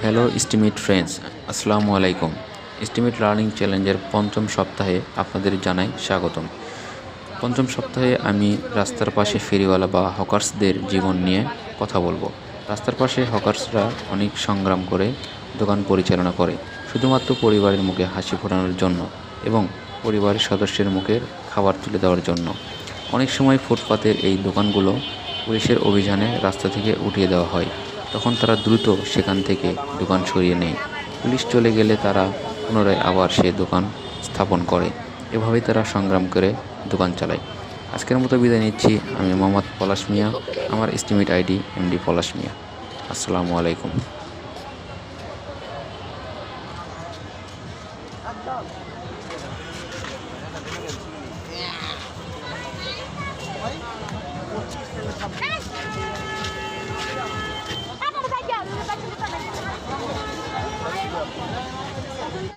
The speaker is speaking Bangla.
হ্যালো স্টিমিট ফ্রেন্ডস, আসসালামু আলাইকুম। স্টিমিট লার্নিং চ্যালেঞ্জের পঞ্চম সপ্তাহে আপনাদের জানাই স্বাগতম। পঞ্চম সপ্তাহে আমি রাস্তার পাশে ফেরিওয়ালা বা হকার্সদের জীবন নিয়ে কথা বলবো। রাস্তার পাশে হকার্সরা অনেক সংগ্রাম করে দোকান পরিচালনা করে, শুধুমাত্র পরিবারের মুখে হাসি ফোটানোর জন্য এবং পরিবারের সদস্যের মুখের খাবার তুলে দেওয়ার জন্য। অনেক সময় ফুটপাতের এই দোকানগুলো পুলিশের অভিযানে রাস্তা থেকে উঠিয়ে দেওয়া হয়। তখন তারা দ্রুত সেখান থেকে দোকান সরিয়ে নেয়। পুলিশ চলে গেলে তারা পুনরায় আবার সে দোকান স্থাপন করে। এভাবেই তারা সংগ্রাম করে দোকান চালায়। আজকের মতো বিদায় নিচ্ছি। আমি মোহাম্মদ পলাশ মিয়া, আমার এস্টিমেট আইডি এমডি পলাশ মিয়া। আসসালামু আলাইকুম।